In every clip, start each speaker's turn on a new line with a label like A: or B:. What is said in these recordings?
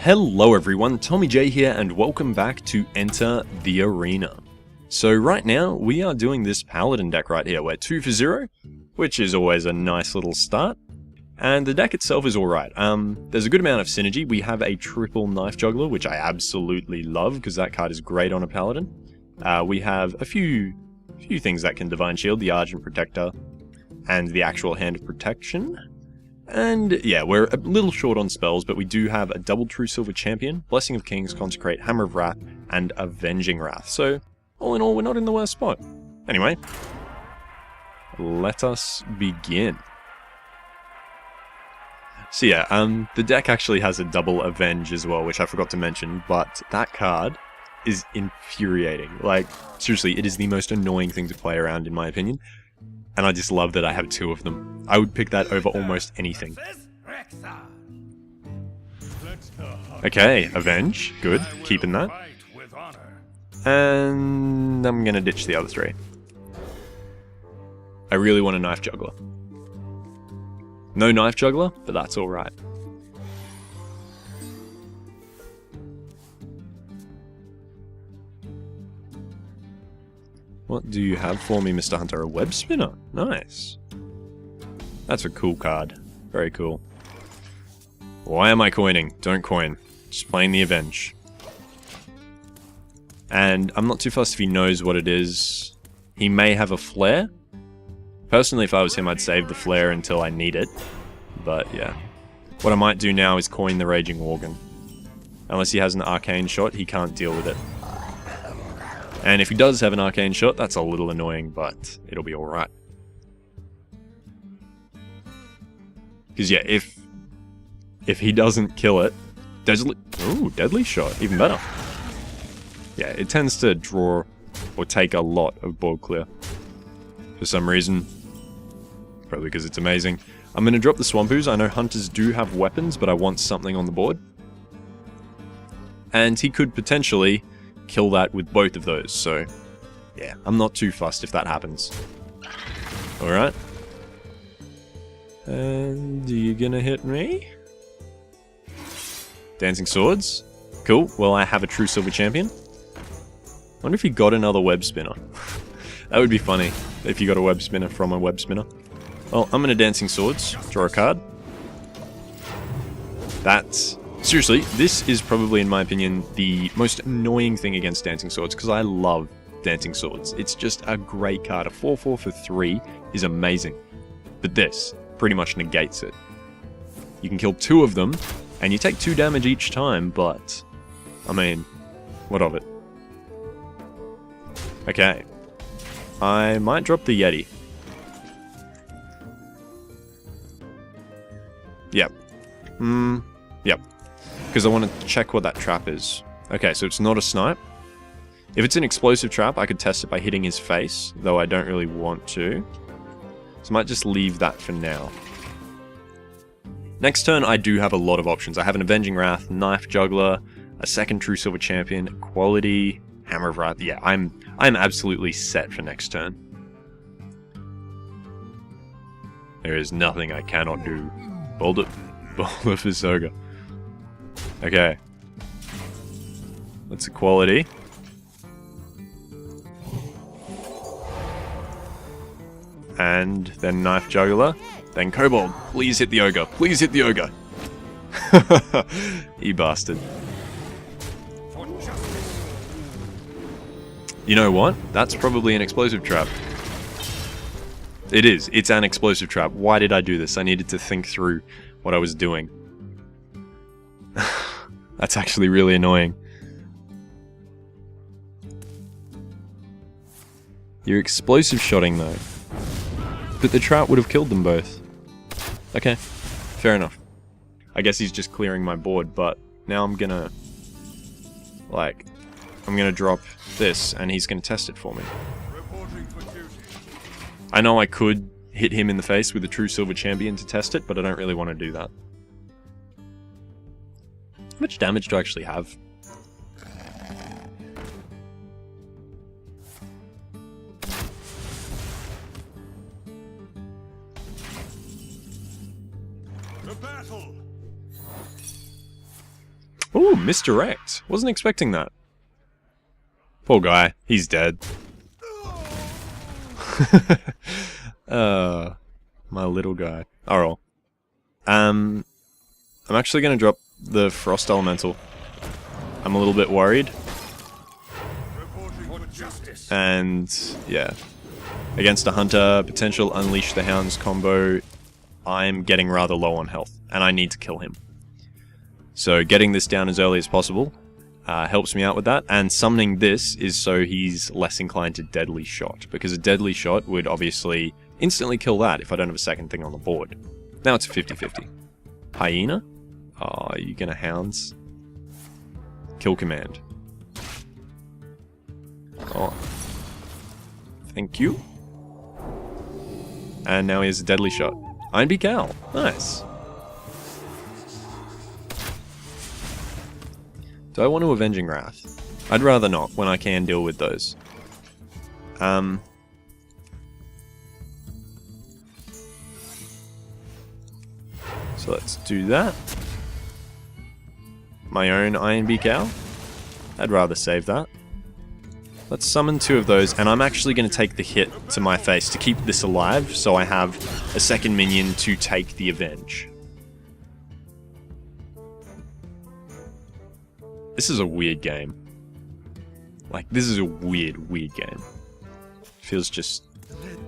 A: Hello everyone, Tommy J here and welcome back to Enter the Arena. So right now we are doing this Paladin deck right here. We're 2 for 0, which is always a nice little start. And the deck itself is alright. There's a good amount of synergy. We have a triple Knife Juggler, which I absolutely love because that card is great on a Paladin. We have a few things that can Divine Shield, the Argent Protector, and the actual Hand of Protection. And yeah, we're a little short on spells, but we do have a double True Silver Champion, Blessing of Kings, Consecrate, Hammer of Wrath, and Avenging Wrath. So, all in all, we're not in the worst spot. Anyway, let us begin. So yeah, the deck actually has a double Avenge as well, which I forgot to mention, but that card is infuriating. Like, seriously, it is the most annoying thing to play around, in my opinion. And I just love that I have 2 of them. I would pick that over almost anything. Okay, Avenge. Good. Keeping that. And I'm gonna ditch the other 3. I really want a Knife Juggler. No Knife Juggler, but that's alright. What do you have for me, Mr. Hunter? A Web Spinner? Nice. That's a cool card. Very cool. Why am I coining? Don't coin. Just playing the Avenge. And I'm not too fussed if he knows what it is. He may have a Flare. Personally, if I was him, I'd save the Flare until I need it. But yeah. What I might do now is coin the Raging Organ. Unless he has an Arcane Shot, he can't deal with it. And if he does have an Arcane Shot, that's a little annoying, but it'll be alright. Because yeah, if he doesn't kill it... Deadly Shot, even better. Yeah, it tends to draw or take a lot of board clear. For some reason. Probably because it's amazing. I'm going to drop the Swampoos. I know Hunters do have weapons, but I want something on the board. And he could potentially kill that with both of those, so yeah, I'm not too fussed if that happens. Alright. And are you gonna hit me? Dancing Swords? Cool, well I have a True Silver Champion. Wonder if he got another Web Spinner. That would be funny, if you got a Web Spinner from a Web Spinner. Well, I'm gonna Dancing Swords, draw a card. That's... Seriously, this is probably, in my opinion, the most annoying thing against Dancing Swords, because I love Dancing Swords. It's just a great card. A 4/4 for 3 is amazing. But this pretty much negates it. You can kill 2 of them, and you take 2 damage each time, but... I mean, what of it? Okay. I might drop the Yeti. Yep. Yep. Because I want to check what that trap is. Okay, so it's not a snipe. If it's an explosive trap, I could test it by hitting his face, though I don't really want to. So I might just leave that for now. Next turn, I do have a lot of options. I have an Avenging Wrath, Knife Juggler, a second True Silver Champion, Quality, Hammer of Wrath. Yeah, I'm absolutely set for next turn. There is nothing I cannot do. Boulder for Soga. Okay. That's a Quality. And then Knife Juggler. Then Kobold. Please hit the Ogre. Please hit the Ogre. You bastard. You know what? That's probably an explosive trap. It is. It's an explosive trap. Why did I do this? I needed to think through what I was doing. That's actually really annoying. You're explosive shotting though. But the trap would have killed them both. Okay, fair enough. I guess he's just clearing my board, but now I'm gonna... I'm gonna drop this and he's gonna test it for me. I know I could hit him in the face with a True Silver Champion to test it, but I don't really want to do that. How much damage do I actually have? Ooh, misdirect. Wasn't expecting that. Poor guy. He's dead. My little guy. Alright. I'm actually going to drop the Frost Elemental. I'm a little bit worried. And, yeah. Against a Hunter, potential Unleash the Hounds combo, I'm getting rather low on health, and I need to kill him. So getting this down as early as possible helps me out with that, and summoning this is so he's less inclined to Deadly Shot, because a Deadly Shot would obviously instantly kill that if I don't have a second thing on the board. Now it's a 50-50. Hyena? Oh, are you gonna Hounds? Kill command. Oh. Thank you. And now he has a Deadly Shot. Iron Beak Owl. Nice. Do I want to Avenging Wrath? I'd rather not, when I can deal with those. So let's do that. My own Iron Beak Owl. I'd rather save that. Let's summon 2 of those, and I'm actually going to take the hit to my face to keep this alive, so I have a second minion to take the Avenge. This is a weird game. Like, this is a weird, weird game. It feels just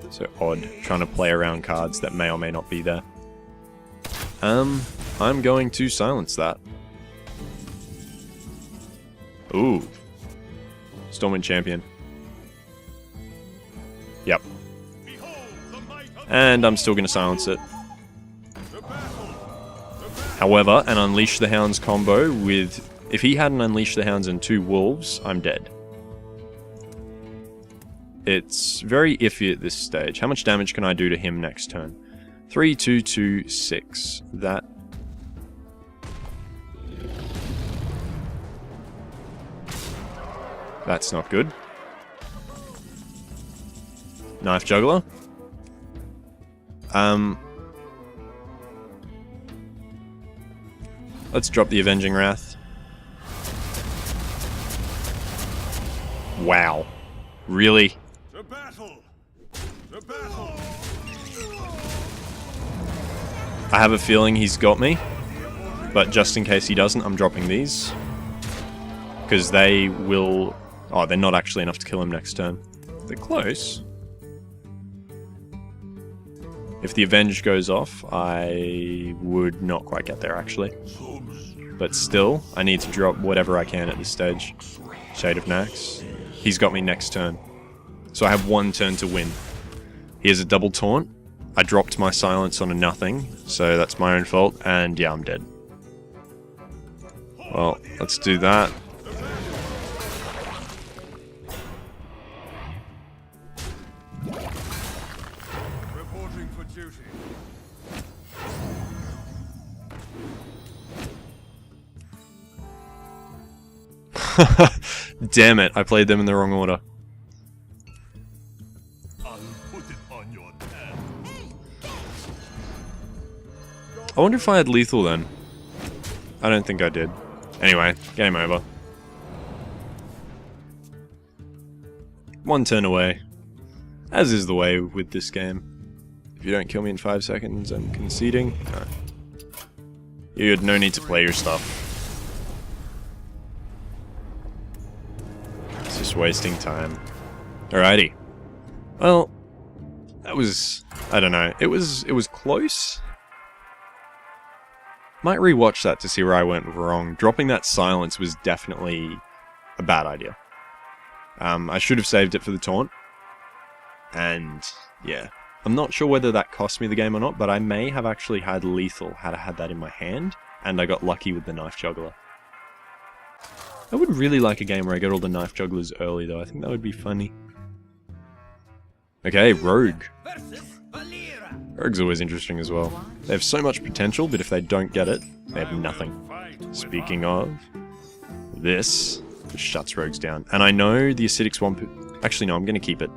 A: so odd trying to play around cards that may or may not be there. I'm going to silence that. Ooh. Stormwind Champion. Yep. And I'm still going to silence it. However, an Unleash the Hounds combo with... If he had an Unleash the Hounds and 2 Wolves, I'm dead. It's very iffy at this stage. How much damage can I do to him next turn? 3, 2, 2, 6. That... That's not good. Knife Juggler. Let's drop the Avenging Wrath. Wow. Really?
B: The battle. The battle.
A: I have a feeling he's got me, but just in case he doesn't, I'm dropping these. Because they will... Oh, they're not actually enough to kill him next turn. They're close. If the Avenge goes off, I would not quite get there, actually. But still, I need to drop whatever I can at this stage. Shade of Nax. He's got me next turn. So I have 1 turn to win. He has a double taunt. I dropped my silence on a nothing, so that's my own fault, and yeah, I'm dead. Well, let's do that.
B: Reporting for duty.
A: Damn it, I played them in the wrong order.
B: I'll put it on your tab.
A: I wonder if I had lethal then. I don't think I did. Anyway, game over. 1 turn away. As is the way with this game. If you don't kill me in 5 seconds, I'm conceding. No. You had no need to play your stuff. It's just wasting time. Alrighty. Well, that was... I don't know. It was close. Might rewatch that to see where I went wrong. Dropping that silence was definitely a bad idea. I should have saved it for the taunt. And, yeah. I'm not sure whether that cost me the game or not, but I may have actually had lethal had I had that in my hand, and I got lucky with the Knife Juggler. I would really like a game where I get all the Knife Jugglers early, though. I think that would be funny. Okay, Rogue. Rogue's always interesting as well. They have so much potential, but if they don't get it, they have nothing. Speaking of, this just shuts Rogues down. And I know the Acidic Swamp... Actually, no, I'm going to keep it.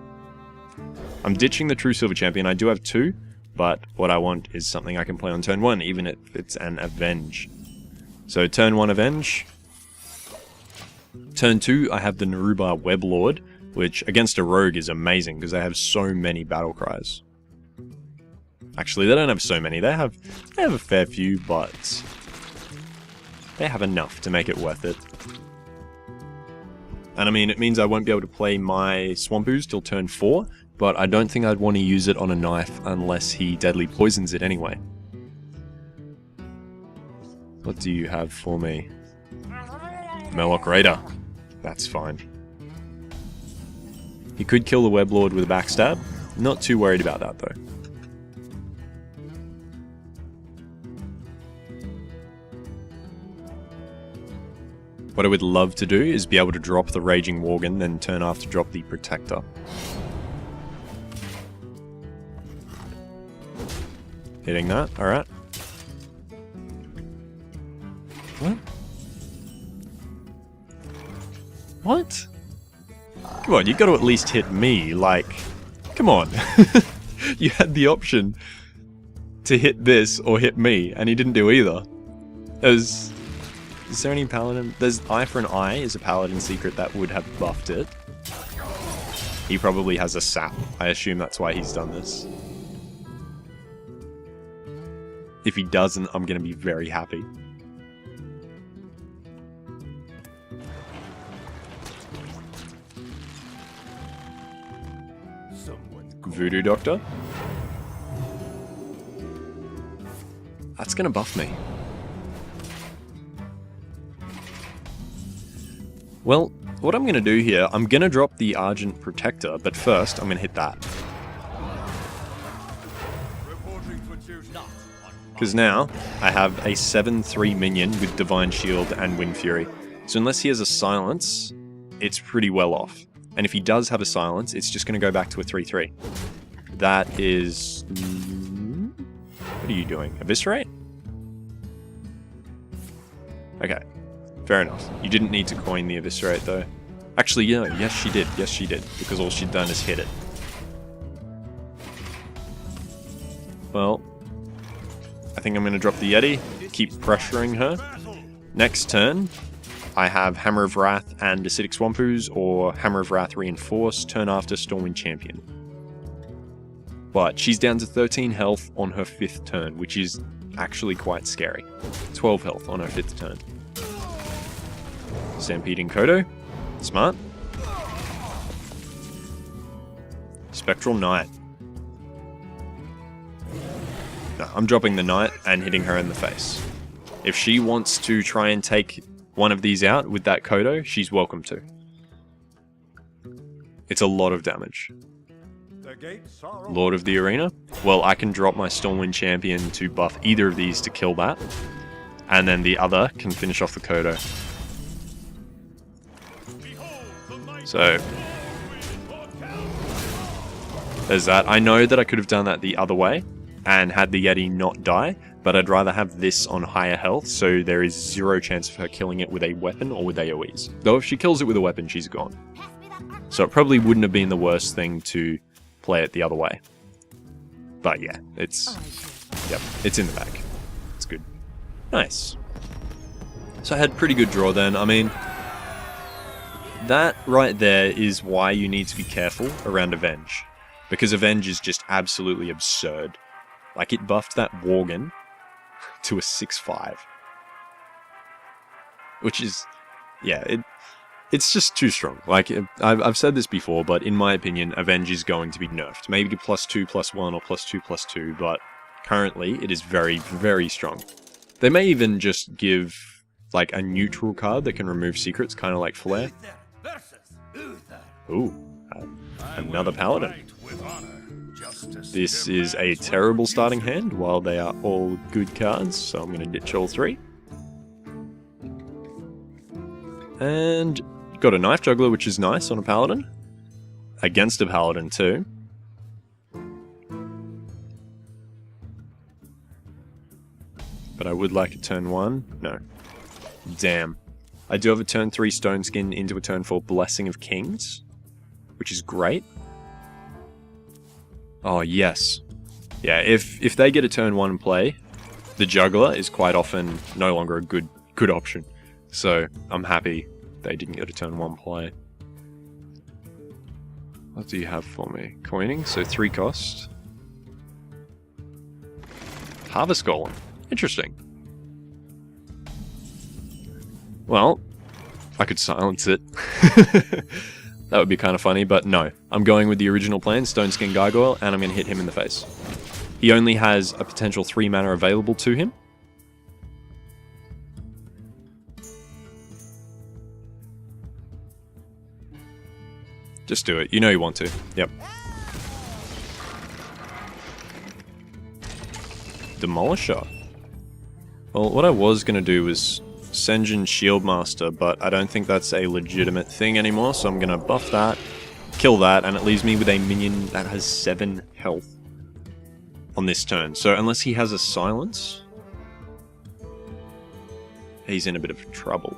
A: I'm ditching the True Silver Champion. I do have 2, but what I want is something I can play on turn 1, even if it's an Avenge. So turn 1 Avenge, Turn 2, I have the Naruba Weblord, which against a rogue is amazing because they have so many battle cries. Actually, they don't have so many. They have a fair few, but they have enough to make it worth it. And I mean, it means I won't be able to play my Swamp Ooze till turn 4, but I don't think I'd want to use it on a knife unless he deadly poisons it anyway. What do you have for me? Murloc Raider. That's fine. He could kill the Weblord with a backstab. Not too worried about that though. What I would love to do is be able to drop the Raging Worgen, then turn after drop the Protector. Hitting that, alright. What? What? Come on, you got to at least hit me, like, come on. You had the option to hit this or hit me, and he didn't do either. Is there any Paladin? There's Eye for an Eye is a Paladin secret that would have buffed it. He probably has a sap. I assume that's why he's done this. If he doesn't, I'm going to be very happy. Voodoo Doctor. That's going to buff me. Well, what I'm going to do here, I'm going to drop the Argent Protector, but first I'm going to hit that. Because now I have a 7/3 minion with Divine Shield and Wind Fury. So unless he has a Silence, it's pretty well off. And if he does have a Silence, it's just going to go back to a 3/3. That is... What are you doing? Eviscerate? Okay. Fair enough. You didn't need to coin the Eviscerate though. Actually, yeah, yes she did. Yes she did. Because all she'd done is hit it. Well, I think I'm going to drop the Yeti. Keep pressuring her. Next turn, I have Hammer of Wrath and Acidic Swamp Ooze, or Hammer of Wrath Reinforce, turn after Stormwind Champion. But she's down to 13 health on her 5th turn, which is actually quite scary. 12 health on her 5th turn. Stampeding Kodo. Smart. Spectral Knight. No, I'm dropping the Knight and hitting her in the face. If she wants to try and take one of these out with that Kodo, she's welcome to. It's a lot of damage. Lord of the Arena. Well, I can drop my Stormwind Champion to buff either of these to kill that. And then the other can finish off the Kodo. So, there's that. I know that I could have done that the other way and had the Yeti not die, but I'd rather have this on higher health, so there is 0 chance of her killing it with a weapon or with AoEs. Though if she kills it with a weapon, she's gone. So it probably wouldn't have been the worst thing to play it the other way. But yeah, it's in the bag. It's good. Nice. So I had pretty good draw then. I mean, that right there is why you need to be careful around Avenge. Because Avenge is just absolutely absurd. Like, it buffed that Worgen to a 6/5. Which is, yeah, it's just too strong. Like, I've said this before, but in my opinion, Avenge is going to be nerfed. Maybe to +2/+1 or +2/+2, but currently it is very, very strong. They may even just give, like, a neutral card that can remove secrets, kind of like Flare. Ooh, another Paladin. This is a terrible starting hand, while they are all good cards, so I'm going to ditch all 3. And got a Knife Juggler, which is nice on a Paladin. Against a Paladin too. But I would like a turn 1. No. Damn. I do have a turn 3 Stone Skin into a turn 4 Blessing of Kings, which is great. Oh, yes. Yeah, if they get a turn 1 play, the Juggler is quite often no longer a good option. So, I'm happy they didn't go to turn 1 play. What do you have for me? Coining, so 3 cost. Harvest Golem. Interesting. Well, I could silence it. That would be kind of funny, but no. I'm going with the original plan, Stone Skin Gargoyle, and I'm going to hit him in the face. He only has a potential 3 mana available to him. Just do it. You know you want to. Yep. Demolisher. Well, what I was going to do was Senjin Shieldmaster, but I don't think that's a legitimate thing anymore, so I'm going to buff that, kill that, and it leaves me with a minion that has 7 health on this turn. So unless he has a silence, he's in a bit of trouble.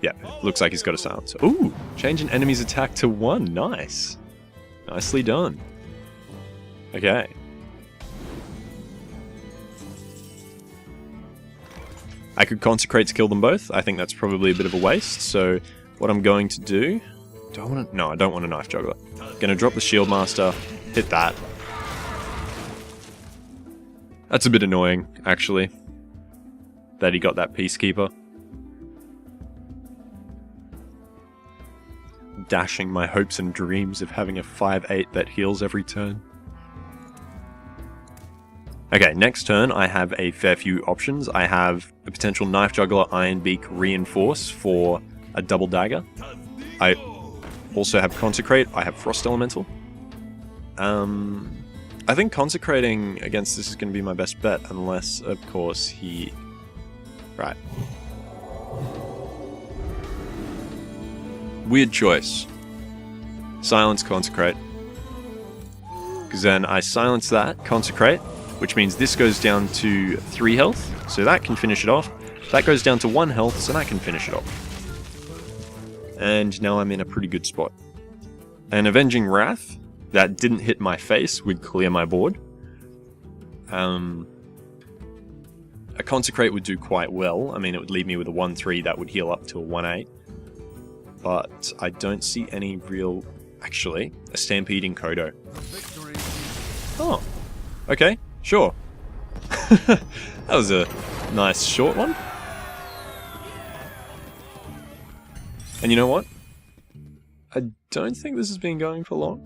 A: Yeah, looks like he's got a silence. Ooh, change an enemy's attack to 1. Nice. Nicely done. Okay. I could Consecrate to kill them both. I think that's probably a bit of a waste. So what I'm going to do... Do I want to... No, I don't want a Knife Juggler. Gonna drop the Shieldmaster. Hit that. That's a bit annoying, actually. That he got that Peacekeeper. Dashing my hopes and dreams of having a 5/8 that heals every turn. Okay, next turn I have a fair few options. I have a potential Knife Juggler Iron Beak Reinforce for a double dagger. I also have Consecrate. I have Frost Elemental. I think Consecrating against this is going to be my best bet, unless, of course, he... Right. Weird choice. Silence Consecrate. Because then I silence that, Consecrate, which means this goes down to 3 health, so that can finish it off. That goes down to 1 health, so that can finish it off. And now I'm in a pretty good spot. An Avenging Wrath that didn't hit my face would clear my board. A Consecrate would do quite well. I mean, it would leave me with a 1/3 that would heal up to a 1/8. But I don't see any real... Actually, a Stampeding Kodo. Oh, okay, sure. That was a nice short one. And you know what? I don't think this has been going for long.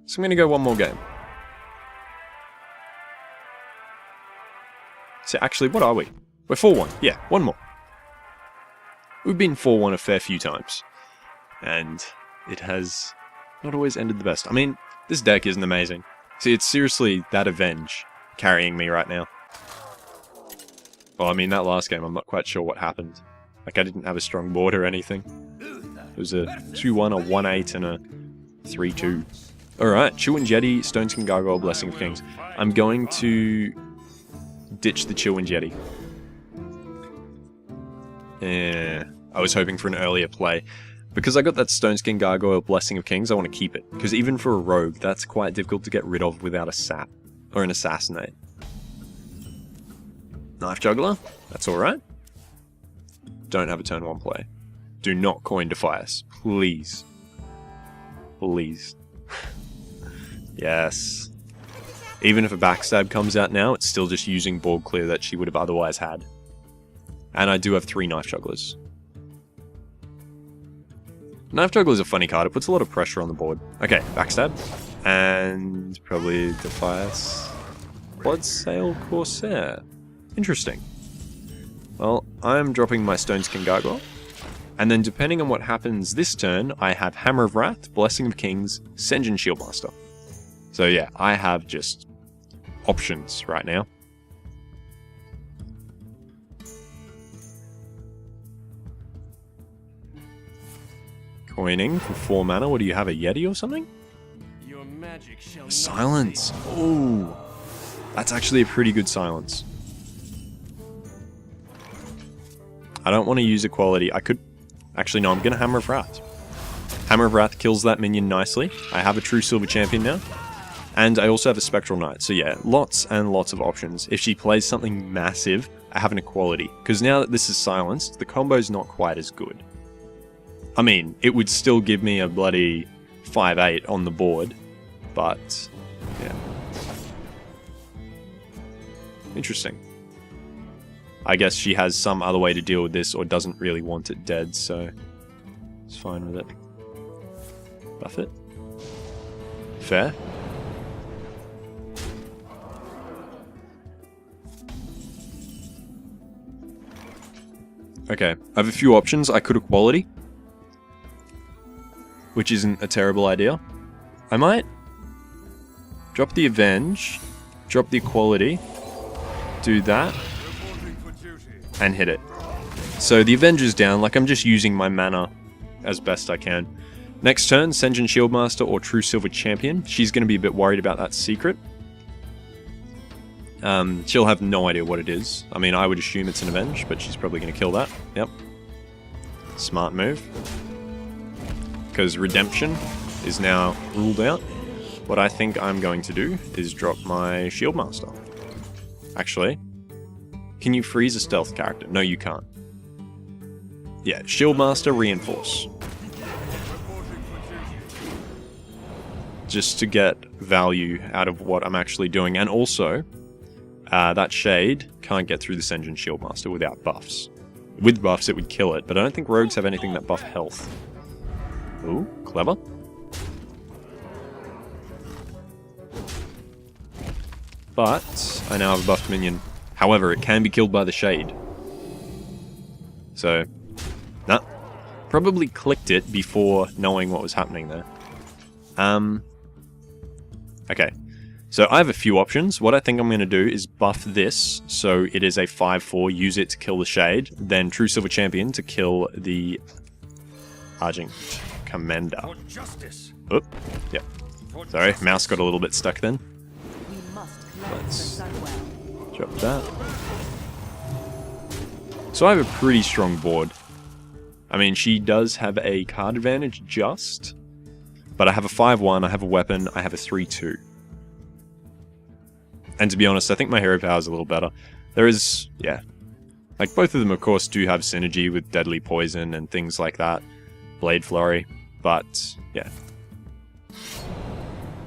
A: So I'm going to go one more game. So actually, what are we? We're 4-1. Yeah, one more. We've been 4-1 a fair few times. And it has not always ended the best. I mean, this deck isn't amazing. See, it's seriously that Avenge carrying me right now. Well, I mean, that last game, I'm not quite sure what happened. Like, I didn't have a strong board or anything. It was a 2-1, a 1-8, and a 3-2. Alright, Chillwind Jetty, Stone Skin Gargoyle, Blessing of Kings. I'm going to ditch the Chillwind Jetty. I was hoping for an earlier play. Because I got that Stone Skin Gargoyle, Blessing of Kings, I want to keep it. Because even for a rogue, that's quite difficult to get rid of without a sap. Or an Assassinate. Knife Juggler, that's alright. Don't have a turn 1 play. Do not coin Defias, please. Please. Yes. Even if a Backstab comes out now, it's still just using board clear that she would have otherwise had. And I do have 3 Knife Jugglers. Knife Juggler is a funny card. It puts a lot of pressure on the board. Okay, Backstab. And probably Defias. Bloodsail Corsair. Interesting. Well, I'm dropping my Stone Skin Gargoyle. And then depending on what happens this turn, I have Hammer of Wrath, Blessing of Kings, Senjin Shieldmaster. So yeah, I have just options right now. Coining for 4 mana. What do you have, a Yeti or something?
B: Your magic shall
A: Silence. Oh, that's actually a pretty good silence. I don't want to use Equality. I could... Actually, no, I'm going to Hammer of Wrath. Hammer of Wrath kills that minion nicely. I have a true Silver Champion now. And I also have a Spectral Knight, so yeah, lots and lots of options. If she plays something massive, I have an equality, because now that this is silenced, the combo's not quite as good. I mean, it would still give me a bloody 5-8 on the board, but yeah. Interesting. I guess she has some other way to deal with this, or doesn't really want it dead, so it's fine with it. Buff it. Fair. Okay, I have a few options. I could equality, which isn't a terrible idea. I might drop the Avenge, drop the equality, do that, and hit it. So the Avenge is down, like I'm just using my mana as best I can. Next turn, Sen'jin Shieldmaster or True Silver Champion. She's going to be a bit worried about that secret. She'll have no idea what it is. I mean, I would assume it's an Avenge, but she's probably going to kill that. Yep. Smart move. Because Redemption is now ruled out. What I think I'm going to do is drop my Shieldmaster. Actually, can you freeze a stealth character? No, you can't. Yeah, Shieldmaster, Reinforce. Just to get value out of what I'm actually doing, and also... that Shade can't get through the Sen'jin Shieldmaster without buffs. With buffs, it would kill it, but I don't think rogues have anything that buff health. Ooh, clever. But I now have a buffed minion. However, it can be killed by the Shade. So, nah. Probably clicked it before knowing what was happening there. Okay. So I have a few options. What I think I'm going to do is buff this, so it is a 5-4, use it to kill the Shade, then True Silver Champion to kill the Argent Commander. Oop, yep. Sorry, mouse got a little bit stuck then. Let's drop that. So I have a pretty strong board. I mean, she does have a card advantage just, but I have a 5-1, I have a weapon, I have a 3-2. And to be honest, I think my hero power is a little better. There is, yeah. Like, both of them, of course, do have synergy with Deadly Poison and things like that. Blade Flurry. But, yeah.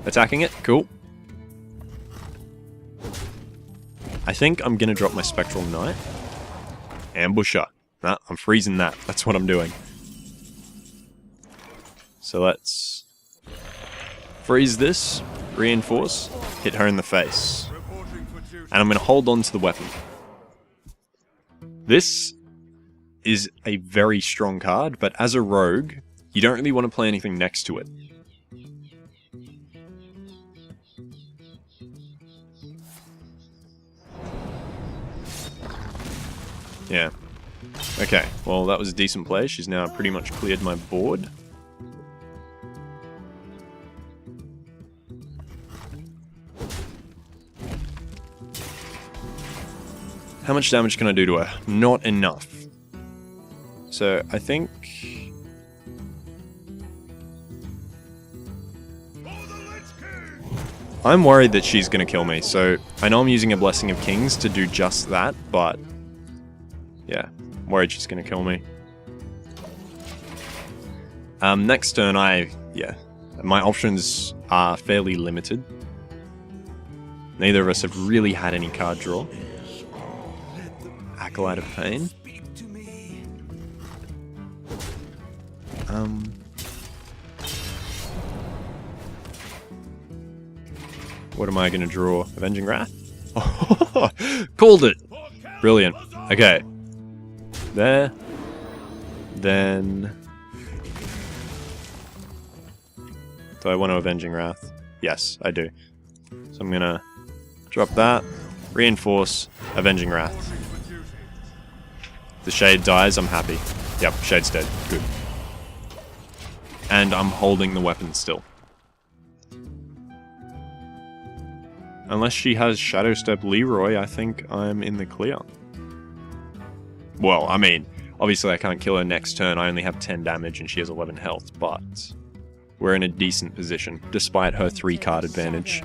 A: Attacking it, cool. I think I'm going to drop my Spectral Knight. Ambusher. Nah, I'm freezing that. That's what I'm doing. So let's freeze this. Reinforce. Hit her in the face. And I'm going to hold on to the weapon. This is a very strong card, but as a rogue, you don't really want to play anything next to it. Yeah. Okay, well that was a decent play. She's now pretty much cleared my board. How much damage can I do to her? Not enough. So, I think... I'm worried that she's going to kill me, so I know I'm using a Blessing of Kings to do just that, but... yeah, I'm worried she's going to kill me. Next turn, my options are fairly limited. Neither of us have really had any card draw. Acolyte of Pain. What am I going to draw? Avenging Wrath? Called it! Brilliant. Okay. There. Then... do I want to Avenging Wrath? Yes, I do. So I'm going to drop that. Reinforce. Avenging Wrath. The Shade dies, I'm happy. Yep, Shade's dead. Good. And I'm holding the weapon still. Unless she has Shadow Step Leroy, I think I'm in the clear. Well, I mean, obviously I can't kill her next turn. I only have 10 damage and she has 11 health, but we're in a decent position, despite her 3-card advantage.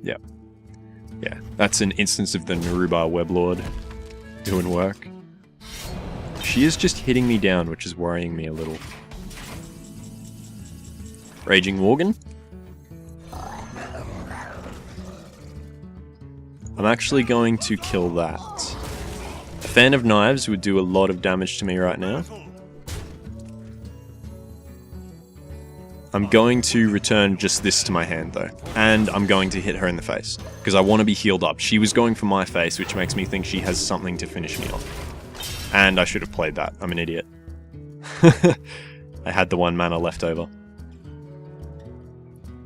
A: Yeah. Yeah, that's an instance of the Narubar Weblord doing work. She is just hitting me down, which is worrying me a little. Raging Worgen. I'm actually going to kill that. A Fan of Knives would do a lot of damage to me right now. I'm going to return just this to my hand though, and I'm going to hit her in the face, because I want to be healed up. She was going for my face, which makes me think she has something to finish me off. And I should have played that, I'm an idiot. I had the 1 mana left over.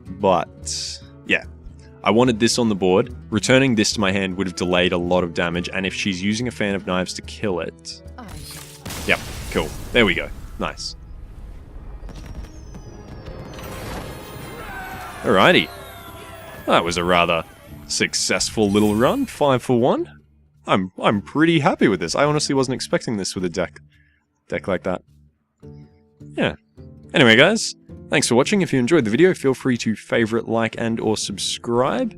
A: But, yeah. I wanted this on the board. Returning this to my hand would have delayed a lot of damage, and if she's using a Fan of Knives to kill it... Yep, cool. There we go. Nice. Alrighty. That was a rather successful little run. 5 for 1. I'm pretty happy with this. I honestly wasn't expecting this with a deck like that. Yeah. Anyway, guys, thanks for watching. If you enjoyed the video, feel free to favorite, like, and or subscribe.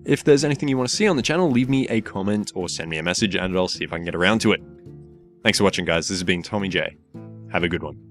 A: If there's anything you want to see on the channel, leave me a comment or send me a message and I'll see if I can get around to it. Thanks for watching, guys. This has been Tommy J. Have a good one.